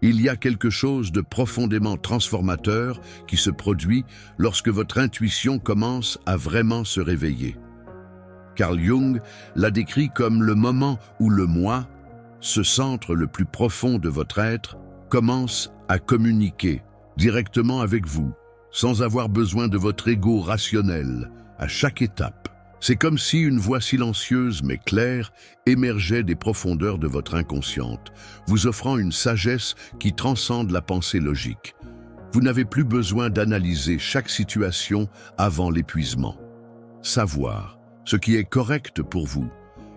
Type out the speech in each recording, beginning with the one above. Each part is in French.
Il y a quelque chose de profondément transformateur qui se produit lorsque votre intuition commence à vraiment se réveiller. Carl Jung l'a décrit comme le moment où le moi, ce centre le plus profond de votre être, commence à communiquer directement avec vous, sans avoir besoin de votre ego rationnel, à chaque étape. C'est comme si une voix silencieuse mais claire émergeait des profondeurs de votre inconsciente, vous offrant une sagesse qui transcende la pensée logique. Vous n'avez plus besoin d'analyser chaque situation avant l'épuisement. Savoir ce qui est correct pour vous,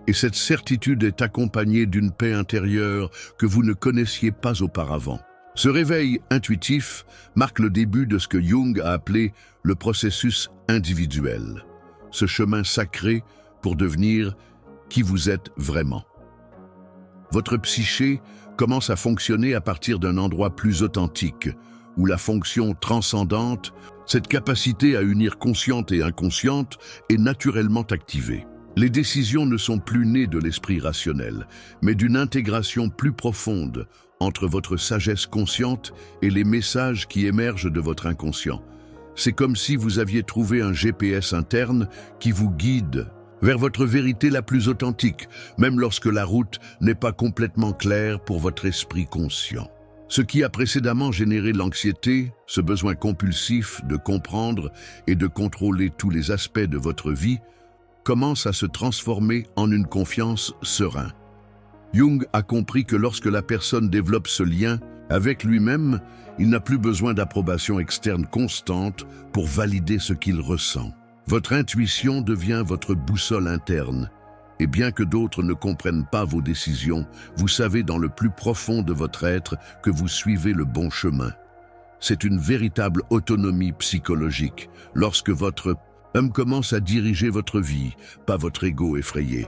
et cette certitude est accompagnée d'une paix intérieure que vous ne connaissiez pas auparavant. Ce réveil intuitif marque le début de ce que Jung a appelé le processus individuel, ce chemin sacré pour devenir qui vous êtes vraiment. Votre psyché commence à fonctionner à partir d'un endroit plus authentique, où la fonction transcendante, cette capacité à unir consciente et inconsciente, est naturellement activée. Les décisions ne sont plus nées de l'esprit rationnel, mais d'une intégration plus profonde entre votre sagesse consciente et les messages qui émergent de votre inconscient. C'est comme si vous aviez trouvé un GPS interne qui vous guide vers votre vérité la plus authentique, même lorsque la route n'est pas complètement claire pour votre esprit conscient. Ce qui a précédemment généré l'anxiété, ce besoin compulsif de comprendre et de contrôler tous les aspects de votre vie, commence à se transformer en une confiance sereine. Jung a compris que lorsque la personne développe ce lien avec lui-même, il n'a plus besoin d'approbation externe constante pour valider ce qu'il ressent. Votre intuition devient votre boussole interne. Et bien que d'autres ne comprennent pas vos décisions, vous savez dans le plus profond de votre être que vous suivez le bon chemin. C'est une véritable autonomie psychologique lorsque votre âme commence à diriger votre vie, pas votre ego effrayé.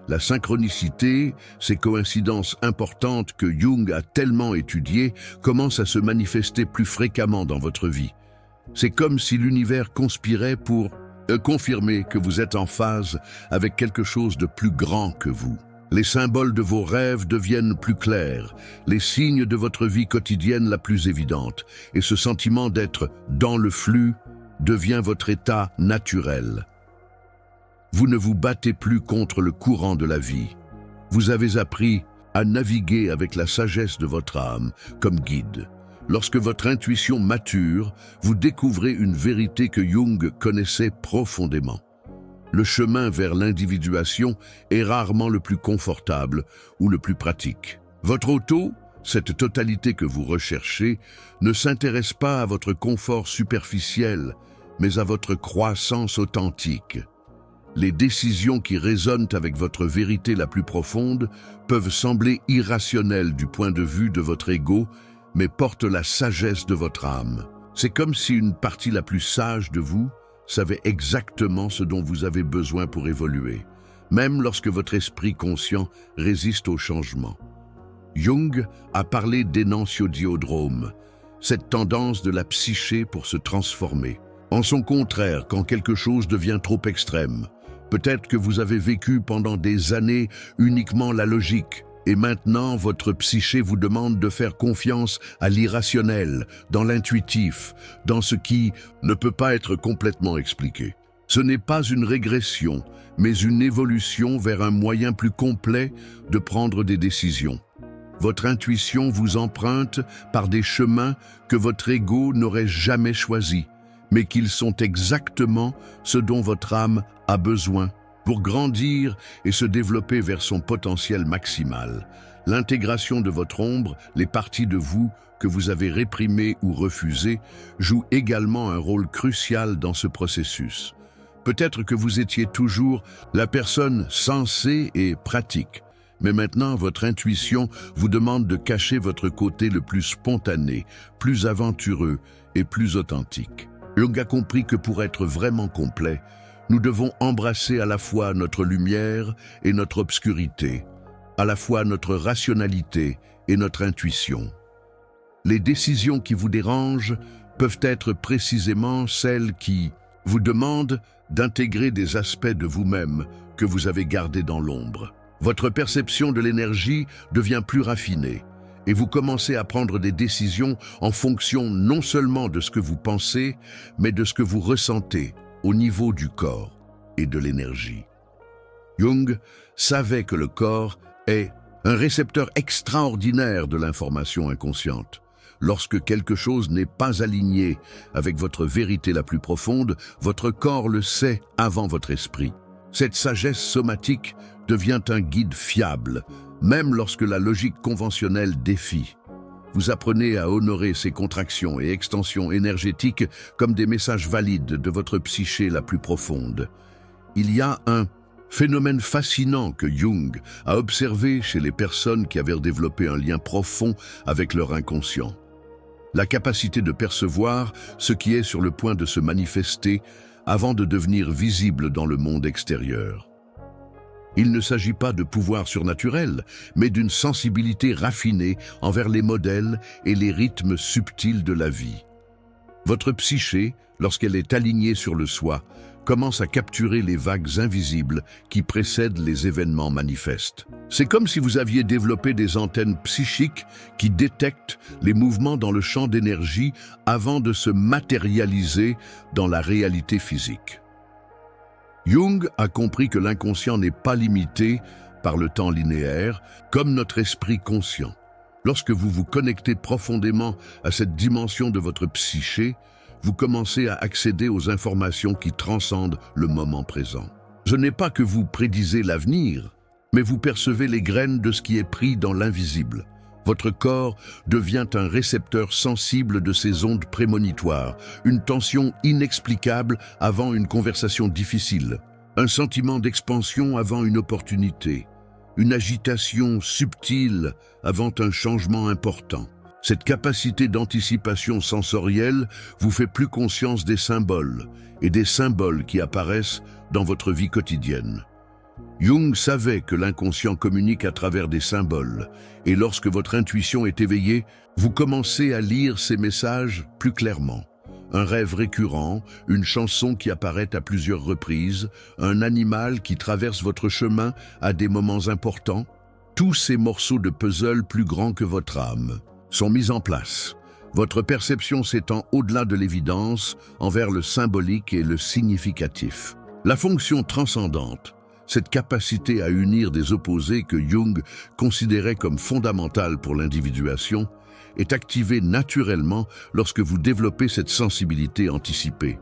La synchronicité, ces coïncidences importantes que Jung a tellement étudiées, commencent à se manifester plus fréquemment dans votre vie. C'est comme si l'univers conspirait pour confirmer que vous êtes en phase avec quelque chose de plus grand que vous. Les symboles de vos rêves deviennent plus clairs, les signes de votre vie quotidienne la plus évidente, et ce sentiment d'être dans le flux devient votre état naturel. Vous ne vous battez plus contre le courant de la vie. Vous avez appris à naviguer avec la sagesse de votre âme comme guide. Lorsque votre intuition mature, vous découvrez une vérité que Jung connaissait profondément. Le chemin vers l'individuation est rarement le plus confortable ou le plus pratique. Votre auto, cette totalité que vous recherchez, ne s'intéresse pas à votre confort superficiel, mais à votre croissance authentique. Les décisions qui résonnent avec votre vérité la plus profonde peuvent sembler irrationnelles du point de vue de votre ego, mais portent la sagesse de votre âme. C'est comme si une partie la plus sage de vous savait exactement ce dont vous avez besoin pour évoluer, même lorsque votre esprit conscient résiste au changement. Jung a parlé d'énantiodiodrome, cette tendance de la psyché pour se transformer. En son contraire, quand quelque chose devient trop extrême, peut-être que vous avez vécu pendant des années uniquement la logique, et maintenant votre psyché vous demande de faire confiance à l'irrationnel, dans l'intuitif, dans ce qui ne peut pas être complètement expliqué. Ce n'est pas une régression, mais une évolution vers un moyen plus complet de prendre des décisions. Votre intuition vous emprunte par des chemins que votre ego n'aurait jamais choisis, mais qu'ils sont exactement ce dont votre âme a besoin pour grandir et se développer vers son potentiel maximal. L'intégration de votre ombre, les parties de vous que vous avez réprimées ou refusées, joue également un rôle crucial dans ce processus. Peut-être que vous étiez toujours la personne sensée et pratique, mais maintenant votre intuition vous demande de cacher votre côté le plus spontané, plus aventureux et plus authentique. Jung a compris que pour être vraiment complet, nous devons embrasser à la fois notre lumière et notre obscurité, à la fois notre rationalité et notre intuition. Les décisions qui vous dérangent peuvent être précisément celles qui vous demandent d'intégrer des aspects de vous-même que vous avez gardés dans l'ombre. Votre perception de l'énergie devient plus raffinée, et vous commencez à prendre des décisions en fonction non seulement de ce que vous pensez, mais de ce que vous ressentez au niveau du corps et de l'énergie. Jung savait que le corps est un récepteur extraordinaire de l'information inconsciente. Lorsque quelque chose n'est pas aligné avec votre vérité la plus profonde, votre corps le sait avant votre esprit. Cette sagesse somatique devient un guide fiable, même lorsque la logique conventionnelle défie. Vous apprenez à honorer ces contractions et extensions énergétiques comme des messages valides de votre psyché la plus profonde. Il y a un phénomène fascinant que Jung a observé chez les personnes qui avaient développé un lien profond avec leur inconscient. La capacité de percevoir ce qui est sur le point de se manifester avant de devenir visible dans le monde extérieur. Il ne s'agit pas de pouvoir surnaturel, mais d'une sensibilité raffinée envers les modèles et les rythmes subtils de la vie. Votre psyché, lorsqu'elle est alignée sur le soi, commence à capturer les vagues invisibles qui précèdent les événements manifestes. C'est comme si vous aviez développé des antennes psychiques qui détectent les mouvements dans le champ d'énergie avant de se matérialiser dans la réalité physique. Jung a compris que l'inconscient n'est pas limité par le temps linéaire, comme notre esprit conscient. Lorsque vous vous connectez profondément à cette dimension de votre psyché, vous commencez à accéder aux informations qui transcendent le moment présent. Ce n'est pas que vous prédisez l'avenir, mais vous percevez les graines de ce qui est pris dans l'invisible. Votre corps devient un récepteur sensible de ces ondes prémonitoires, une tension inexplicable avant une conversation difficile, un sentiment d'expansion avant une opportunité, une agitation subtile avant un changement important. Cette capacité d'anticipation sensorielle vous fait plus conscience des symboles et des symboles qui apparaissent dans votre vie quotidienne. Jung savait que l'inconscient communique à travers des symboles, et lorsque votre intuition est éveillée, vous commencez à lire ces messages plus clairement. Un rêve récurrent, une chanson qui apparaît à plusieurs reprises, un animal qui traverse votre chemin à des moments importants, tous ces morceaux de puzzle plus grands que votre âme sont mis en place. Votre perception s'étend au-delà de l'évidence envers le symbolique et le significatif. La fonction transcendante, cette capacité à unir des opposés que Jung considérait comme fondamentale pour l'individuation, est activée naturellement lorsque vous développez cette sensibilité anticipée.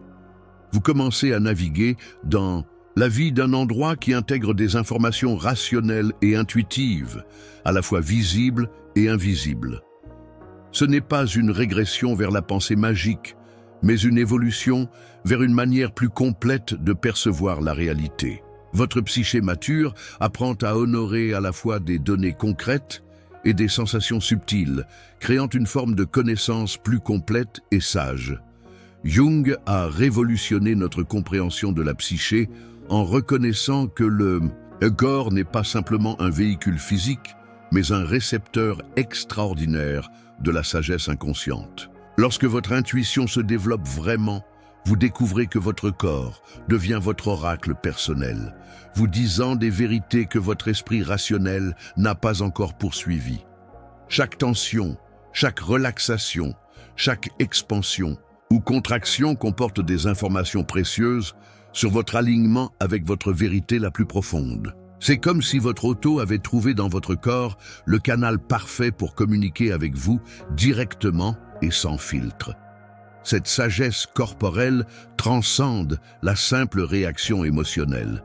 Vous commencez à naviguer dans la vie d'un endroit qui intègre des informations rationnelles et intuitives, à la fois visibles et invisibles. Ce n'est pas une régression vers la pensée magique, mais une évolution vers une manière plus complète de percevoir la réalité. Votre psyché mature apprend à honorer à la fois des données concrètes et des sensations subtiles, créant une forme de connaissance plus complète et sage. Jung a révolutionné notre compréhension de la psyché en reconnaissant que le corps n'est pas simplement un véhicule physique, mais un récepteur extraordinaire de la sagesse inconsciente. Lorsque votre intuition se développe vraiment, vous découvrez que votre corps devient votre oracle personnel, vous disant des vérités que votre esprit rationnel n'a pas encore poursuivies. Chaque tension, chaque relaxation, chaque expansion ou contraction comporte des informations précieuses sur votre alignement avec votre vérité la plus profonde. C'est comme si votre auto avait trouvé dans votre corps le canal parfait pour communiquer avec vous directement et sans filtre. Cette sagesse corporelle transcende la simple réaction émotionnelle.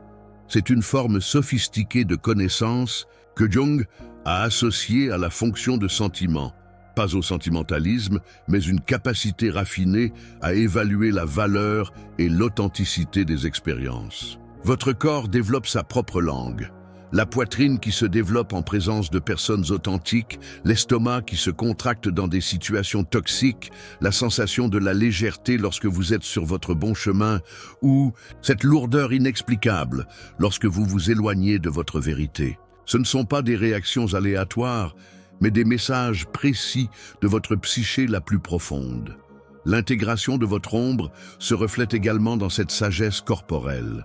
C'est une forme sophistiquée de connaissance que Jung a associée à la fonction de sentiment, pas au sentimentalisme, mais une capacité raffinée à évaluer la valeur et l'authenticité des expériences. Votre corps développe sa propre langue. La poitrine qui se développe en présence de personnes authentiques, l'estomac qui se contracte dans des situations toxiques, la sensation de la légèreté lorsque vous êtes sur votre bon chemin, ou cette lourdeur inexplicable lorsque vous vous éloignez de votre vérité. Ce ne sont pas des réactions aléatoires, mais des messages précis de votre psyché la plus profonde. L'intégration de votre ombre se reflète également dans cette sagesse corporelle.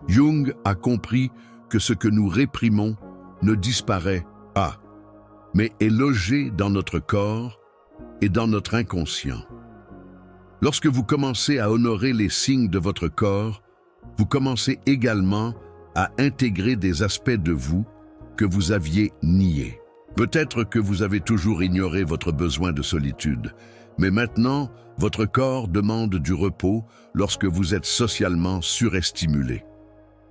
Jung a compris que ce que nous réprimons ne disparaît pas, mais est logé dans notre corps et dans notre inconscient. Lorsque vous commencez à honorer les signes de votre corps, vous commencez également à intégrer des aspects de vous que vous aviez niés. Peut-être que vous avez toujours ignoré votre besoin de solitude, mais maintenant, votre corps demande du repos lorsque vous êtes socialement surestimulé.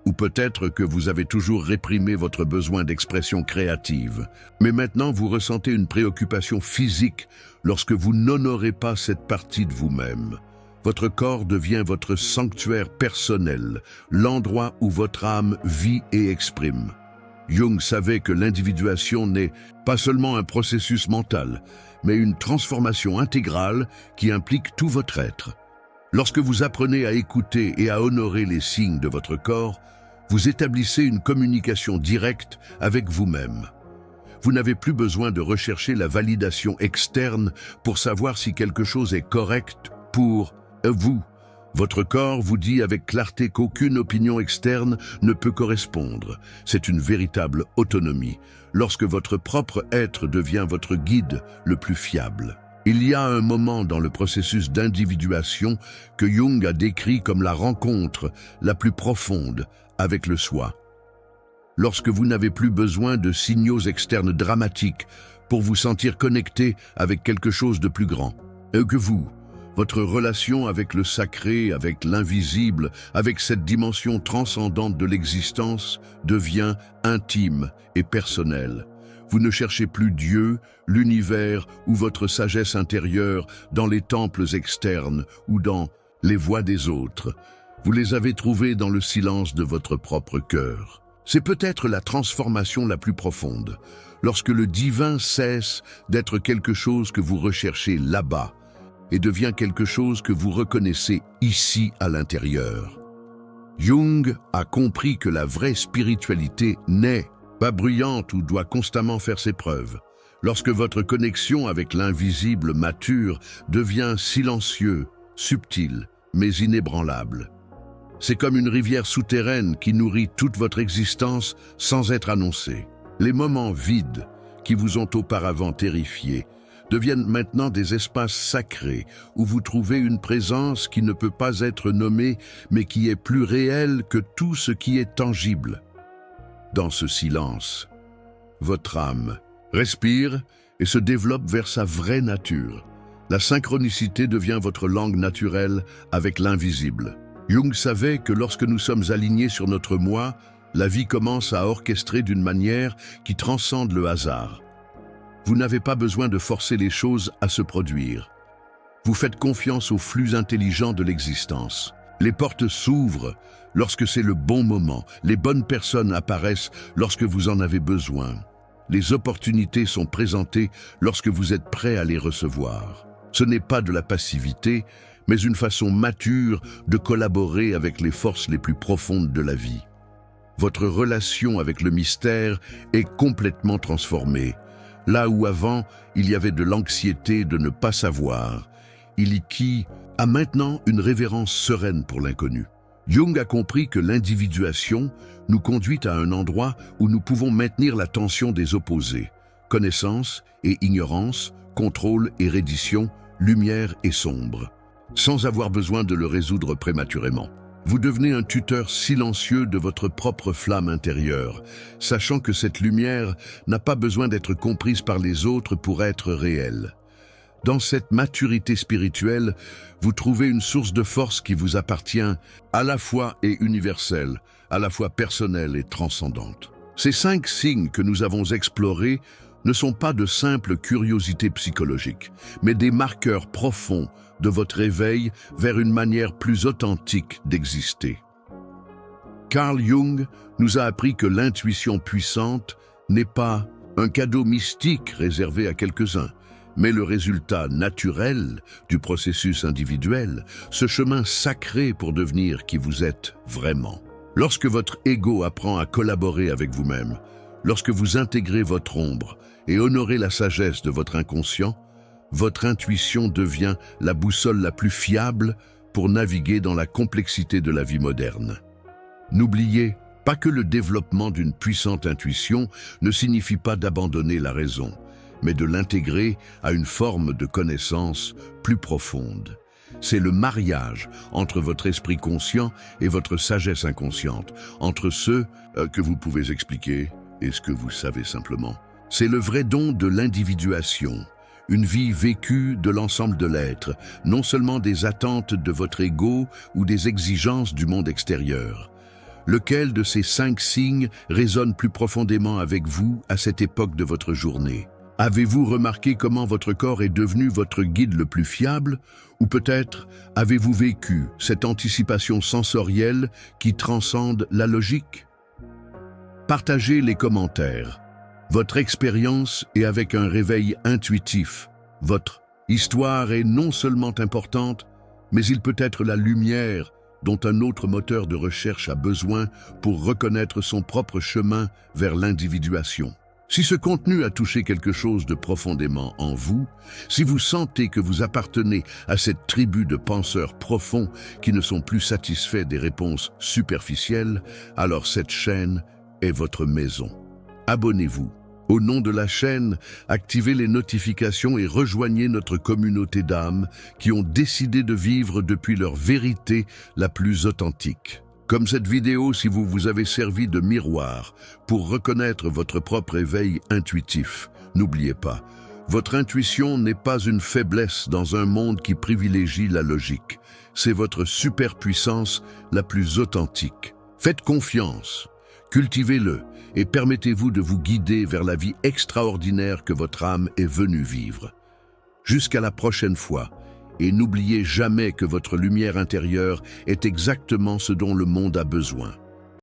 Ou peut-être que vous avez toujours réprimé votre besoin d'expression créative, mais maintenant vous ressentez une préoccupation physique lorsque vous n'honorez pas cette partie de vous-même. Votre corps devient votre sanctuaire personnel, l'endroit où votre âme vit et exprime. Jung savait que l'individuation n'est pas seulement un processus mental, mais une transformation intégrale qui implique tout votre être. Lorsque vous apprenez à écouter et à honorer les signes de votre corps, vous établissez une communication directe avec vous-même. Vous n'avez plus besoin de rechercher la validation externe pour savoir si quelque chose est correct pour vous. Votre corps vous dit avec clarté qu'aucune opinion externe ne peut correspondre. C'est une véritable autonomie, lorsque votre propre être devient votre guide le plus fiable. Il y a un moment dans le processus d'individuation que Jung a décrit comme la rencontre la plus profonde avec le soi. Lorsque vous n'avez plus besoin de signaux externes dramatiques pour vous sentir connecté avec quelque chose de plus grand que vous. Votre relation avec le sacré, avec l'invisible, avec cette dimension transcendante de l'existence devient intime et personnelle. Vous ne cherchez plus Dieu, l'univers ou votre sagesse intérieure dans les temples externes ou dans les voix des autres. Vous les avez trouvés dans le silence de votre propre cœur. C'est peut-être la transformation la plus profonde, lorsque le divin cesse d'être quelque chose que vous recherchez là-bas et devient quelque chose que vous reconnaissez ici à l'intérieur. Jung a compris que la vraie spiritualité n'est pas bruyante ou doit constamment faire ses preuves. Lorsque votre connexion avec l'invisible mature, devient silencieux, subtil, mais inébranlable. C'est comme une rivière souterraine qui nourrit toute votre existence sans être annoncée. Les moments vides qui vous ont auparavant terrifié deviennent maintenant des espaces sacrés où vous trouvez une présence qui ne peut pas être nommée mais qui est plus réelle que tout ce qui est tangible. Dans ce silence, votre âme respire et se développe vers sa vraie nature. La synchronicité devient votre langue naturelle avec l'invisible. Jung savait que lorsque nous sommes alignés sur notre moi, la vie commence à orchestrer d'une manière qui transcende le hasard. Vous n'avez pas besoin de forcer les choses à se produire. Vous faites confiance au flux intelligent de l'existence. Les portes s'ouvrent lorsque c'est le bon moment. Les bonnes personnes apparaissent lorsque vous en avez besoin. Les opportunités sont présentées lorsque vous êtes prêt à les recevoir. Ce n'est pas de la passivité, mais une façon mature de collaborer avec les forces les plus profondes de la vie. Votre relation avec le mystère est complètement transformée. Là où avant, il y avait de l'anxiété de ne pas savoir, il y a maintenant une révérence sereine pour l'inconnu. Jung a compris que l'individuation nous conduit à un endroit où nous pouvons maintenir la tension des opposés, connaissance et ignorance, contrôle et reddition, lumière et sombre, sans avoir besoin de le résoudre prématurément. Vous devenez un tuteur silencieux de votre propre flamme intérieure, sachant que cette lumière n'a pas besoin d'être comprise par les autres pour être réelle. Dans cette maturité spirituelle, vous trouvez une source de force qui vous appartient à la fois et universelle, à la fois personnelle et transcendante. Ces 5 signes que nous avons explorés ne sont pas de simples curiosités psychologiques, mais des marqueurs profonds de votre éveil vers une manière plus authentique d'exister. Carl Jung nous a appris que l'intuition puissante n'est pas un cadeau mystique réservé à quelques-uns, mais le résultat naturel du processus individuel, ce chemin sacré pour devenir qui vous êtes vraiment. Lorsque votre ego apprend à collaborer avec vous-même, lorsque vous intégrez votre ombre et honorez la sagesse de votre inconscient, votre intuition devient la boussole la plus fiable pour naviguer dans la complexité de la vie moderne. N'oubliez pas que le développement d'une puissante intuition ne signifie pas d'abandonner la raison, mais de l'intégrer à une forme de connaissance plus profonde. C'est le mariage entre votre esprit conscient et votre sagesse inconsciente, entre ceux que vous pouvez expliquer et ce que vous savez simplement. C'est le vrai don de l'individuation, une vie vécue de l'ensemble de l'être, non seulement des attentes de votre ego ou des exigences du monde extérieur. Lequel de ces 5 signes résonne plus profondément avec vous à cette époque de votre journée? Avez-vous remarqué comment votre corps est devenu votre guide le plus fiable? Ou peut-être avez-vous vécu cette anticipation sensorielle qui transcende la logique? Partagez les commentaires. Votre expérience est avec un réveil intuitif. Votre histoire est non seulement importante, mais il peut être la lumière dont un autre moteur de recherche a besoin pour reconnaître son propre chemin vers l'individuation. Si ce contenu a touché quelque chose de profondément en vous, si vous sentez que vous appartenez à cette tribu de penseurs profonds qui ne sont plus satisfaits des réponses superficielles, alors cette chaîne est votre maison. Abonnez-vous. Au nom de la chaîne, activez les notifications et rejoignez notre communauté d'âmes qui ont décidé de vivre depuis leur vérité la plus authentique. Comme cette vidéo, si vous vous avez servi de miroir pour reconnaître votre propre éveil intuitif, n'oubliez pas, votre intuition n'est pas une faiblesse dans un monde qui privilégie la logique. C'est votre superpuissance la plus authentique. Faites confiance, cultivez-le et permettez-vous de vous guider vers la vie extraordinaire que votre âme est venue vivre. Jusqu'à la prochaine fois. Et n'oubliez jamais que votre lumière intérieure est exactement ce dont le monde a besoin.